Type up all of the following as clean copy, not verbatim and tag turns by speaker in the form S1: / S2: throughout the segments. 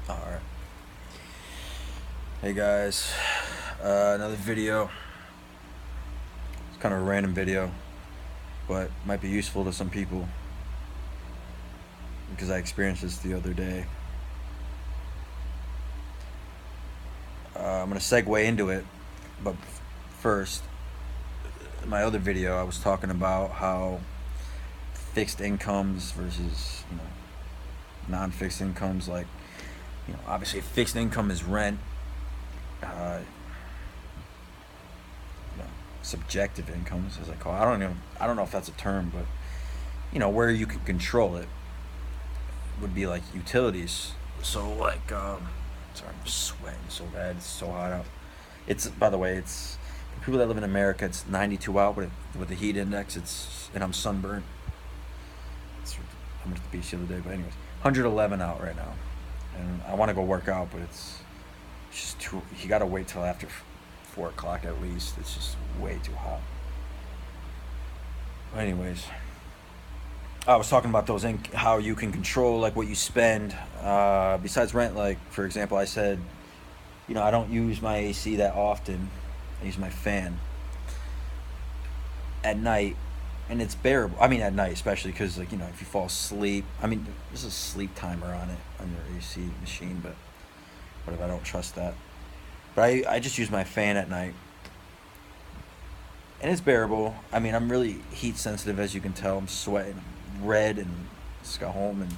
S1: Alright. Hey guys, another video. It's kind of a random video, but might be useful to some people because I experienced this the other day. I'm going to segue into it, but first, in my other video, I was talking about how fixed incomes versus, non-fixed incomes. Like, obviously, fixed income is rent. Uh, Subjective incomes, as I call it. I don't know if that's a term, but where you can control it would be like utilities. So like, sorry, I'm sweating so bad. It's so hot out. It's, by the way, it's for people that live in America. It's 92 out with the heat index. And I'm sunburned. I went to the beach the other day, but anyways, 111 out right now, and I want to go work out, but it's just too. You gotta wait till after 4 o'clock at least. It's just way too hot. Anyways, I was talking about how you can control like what you spend. Besides rent, like for example, I said, I don't use my AC that often. I use my fan at night, and it's bearable. I mean, at night especially because like if you fall asleep. I mean, there's a sleep timer on it on your AC machine, but what if I don't trust that? But I just use my fan at night, and it's bearable. I mean, I'm really heat sensitive, as you can tell. I'm sweating red and just got home,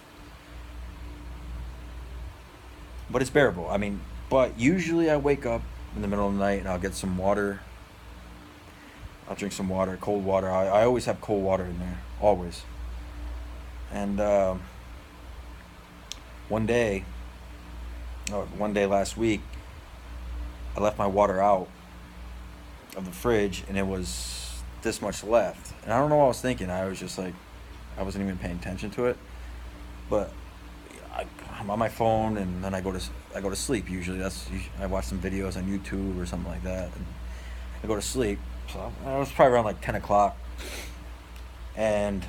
S1: but it's bearable. I mean, but usually I wake up in the middle of the night and I'll get some water. I'll drink some water, cold water. I always have cold water in there, always. And one day, one day last week, I left my water out of the fridge and it was this much left. And I don't know what I was thinking. I was just like, I wasn't even paying attention to it. But I'm on my phone and then I go to sleep. Usually I watch some videos on YouTube or something like that, and I go to sleep. So I was probably around like 10 o'clock, and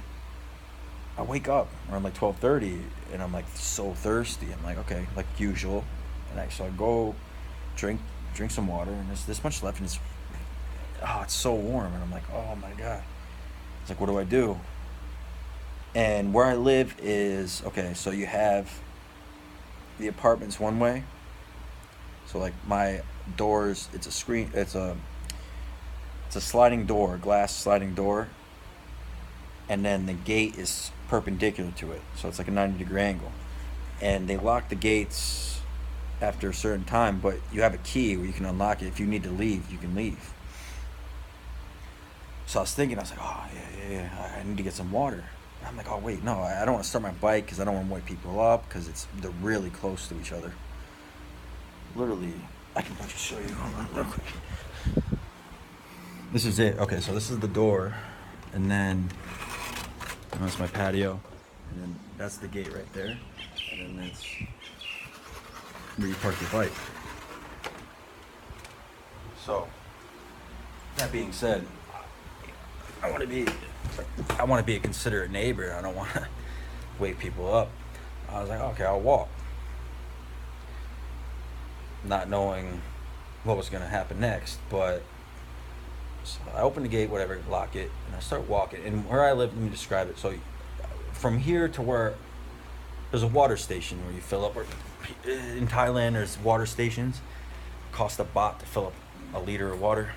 S1: I wake up around like 12:30, and I'm like so thirsty. I'm like, okay, like usual, and I go drink some water, and there's this much left, and it's so warm, and I'm like, oh my god. It's like, what do I do? And where I live is okay. So you have the apartments one way. So like my doors, it's a screen. It's a sliding door, glass sliding door, and then the gate is perpendicular to it, so it's like a 90-degree angle. And they lock the gates after a certain time, but you have a key where you can unlock it. If you need to leave, you can leave. So I was thinking, I was like, oh yeah, I need to get some water. And I'm like, oh wait, no, I don't want to start my bike because I don't want to wake people up because they're really close to each other. Literally, I can just show you. Hold on, real quick. This is it. Okay, so this is the door, and then that's my patio, and then that's the gate right there, and then that's where you park your bike. So, that being said, I want to be a considerate neighbor. I don't want to wake people up. I was like, okay, I'll walk, not knowing what was going to happen next, but. So I open the gate, whatever, lock it, and I start walking. And where I live, let me describe it. So from here to where there's a water station where you fill up. In Thailand, there's water stations. It costs a baht to fill up a liter of water,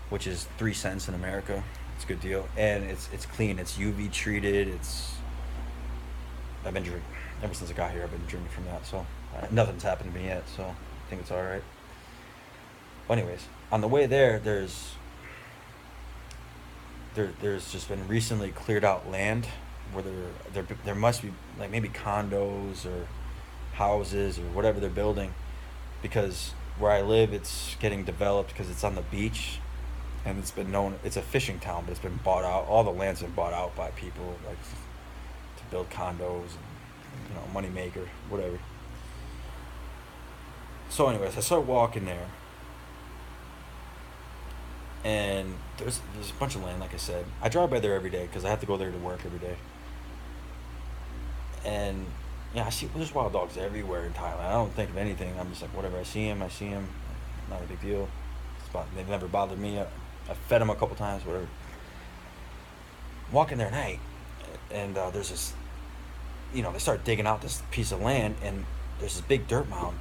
S1: which is 3 cents in America. It's a good deal, and it's clean. It's UV treated. I've been drinking ever since I got here. I've been drinking from that, so nothing's happened to me yet. So I think it's all right. But anyways, on the way there's just been recently cleared out land where there must be like maybe condos or houses or whatever they're building, because where I live it's getting developed because it's on the beach, and it's a fishing town, but it's been bought out. All the land's been bought out by people like to build condos and money maker, whatever. So anyways, I start walking there, and there's a bunch of land. Like I said, I drive by there every day because I have to go there to work every day. And Yeah, I see. There's wild dogs everywhere in Thailand. I don't think of anything. I'm just like, whatever. I see him. I see him. Not a big deal. They've never bothered me. I fed them a couple times. Whatever. Walking there at night, and there's this. They start digging out this piece of land, and there's this big dirt mound.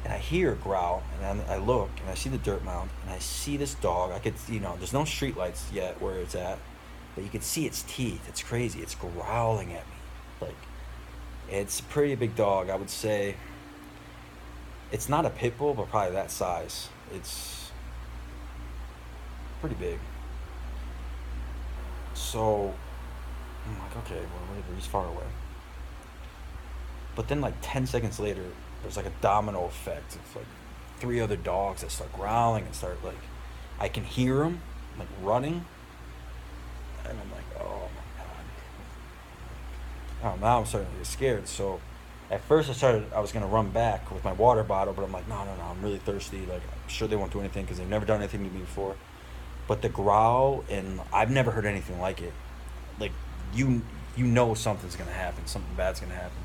S1: And I hear a growl, and then I look, and I see the dirt mound, and I see this dog. I could, there's no street lights yet where it's at, but you could see its teeth. It's crazy. It's growling at me, like it's a pretty big dog. I would say it's not a pit bull, but probably that size. It's pretty big. So I'm like, okay, well, whatever. He's far away. But then, like 10 seconds later, there's like a domino effect. It's like three other dogs that start growling and start like, I can hear them like running, and I'm like, oh my god. Oh, now I'm starting to get scared. So at first I was gonna run back with my water bottle, but I'm like, no, no, no, I'm really thirsty. Like I'm sure they won't do anything because they've never done anything to me before. But the growl, and I've never heard anything like it. Like you, you know something's gonna happen. Something bad's gonna happen.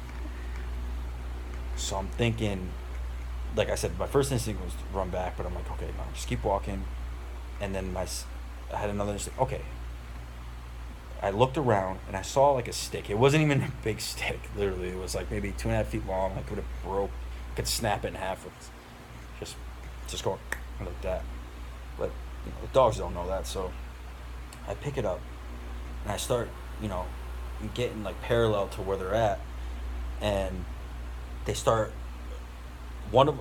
S1: So I'm thinking, like I said, my first instinct was to run back, but I'm like, okay, no, just keep walking. And then I had another instinct. Okay, I looked around and I saw like a stick. It wasn't even a big stick. Literally, it was like maybe 2.5 feet long. I could have could snap it in half with just, just going like that. But the dogs don't know that, so I pick it up and I start, you know, getting like parallel to where they're at, and they start one of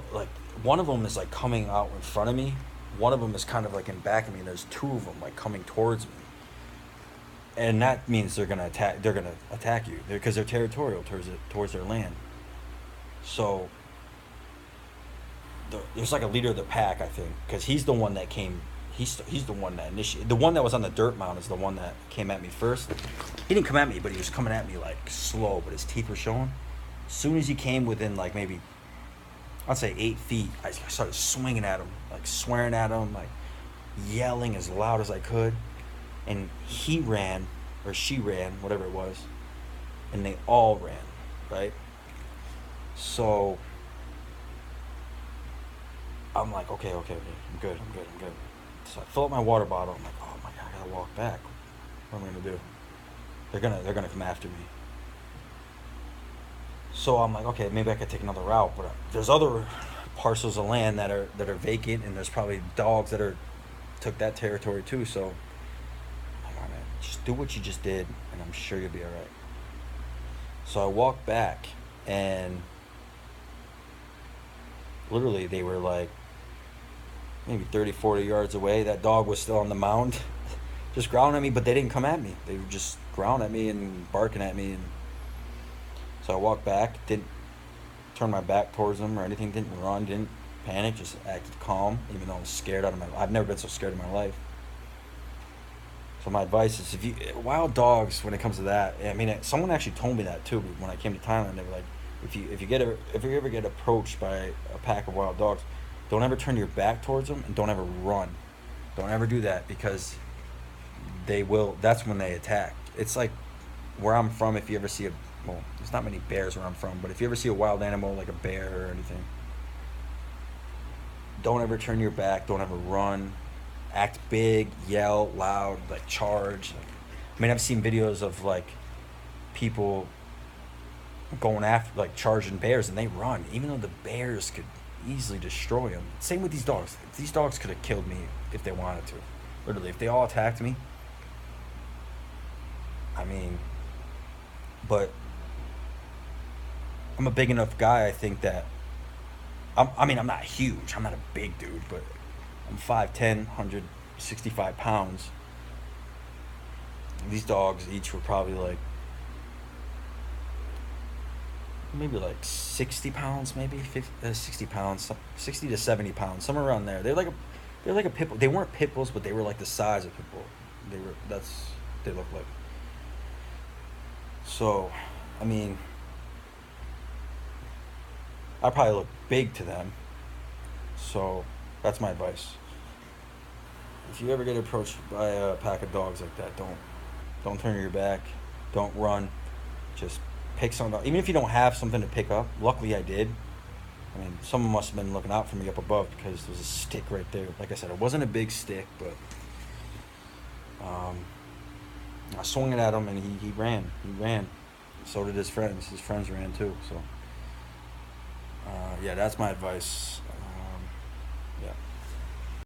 S1: them is like coming out in front of me. One of them is kind of like in back of me. And there's two of them like coming towards me, and that means they're gonna attack. They're gonna attack you because they're territorial towards their land. So there's like a leader of the pack, I think, because he's the one that came. He's the one that initiated. The one that was on the dirt mound is the one that came at me first. He didn't come at me, but he was coming at me like slow, but his teeth were showing. As soon as he came within like maybe, I'd say 8 feet, I started swinging at him, like swearing at him, like yelling as loud as I could. And he ran, or she ran, whatever it was, and they all ran, right? So I'm like, okay, I'm good. So I fill up my water bottle. I'm like, oh my god, I gotta walk back. What am I gonna do? They're gonna come after me. So I'm like, okay, maybe I could take another route, but there's other parcels of land that are vacant, and there's probably dogs that are took that territory too. So I'm like, oh man, just do what you just did, and I'm sure you'll be all right. So I walked back, and literally they were like maybe 30, 40 yards away. That dog was still on the mound, just growling at me, but they didn't come at me. They were just growling at me and barking at me, and so I walked back, didn't turn my back towards them or anything, didn't run, didn't panic, just acted calm, even though I was scared out of my. I've never been so scared in my life. So my advice is, if you wild dogs, when it comes to that, I mean, someone actually told me that too when I came to Thailand. They were like, if you ever get approached by a pack of wild dogs, don't ever turn your back towards them and don't ever run. Don't ever do that because they will. That's when they attack. It's like where I'm from. If you ever see well, there's not many bears where I'm from, but if you ever see a wild animal like a bear or anything, don't ever turn your back. Don't ever run. Act big, yell loud, like charge. I mean, I've seen videos of like people going after, like charging bears, and they run, even though the bears could easily destroy them. Same with these dogs. These dogs could have killed me if they wanted to. Literally, if they all attacked me. I mean, but I'm a big enough guy. I think that I'm not huge. I'm not a big dude, but I'm 5'10", 165 pounds. These dogs each were probably like maybe like 60 pounds, maybe 50, 60 pounds, 60 to 70 pounds, somewhere around there. They're like a pit bull. They weren't pit bulls, but they were like the size of pit bull. They look like. So, I mean, I probably look big to them. So that's my advice. If you ever get approached by a pack of dogs like that, don't turn your back, don't run, just pick something up. Even if you don't have something to pick up, luckily I did. I mean, someone must have been looking out for me up above because there was a stick right there. Like I said, it wasn't a big stick, but um, I swung it at him and he ran. He ran. So did his friends. His friends ran too. So, yeah, that's my advice. Yeah.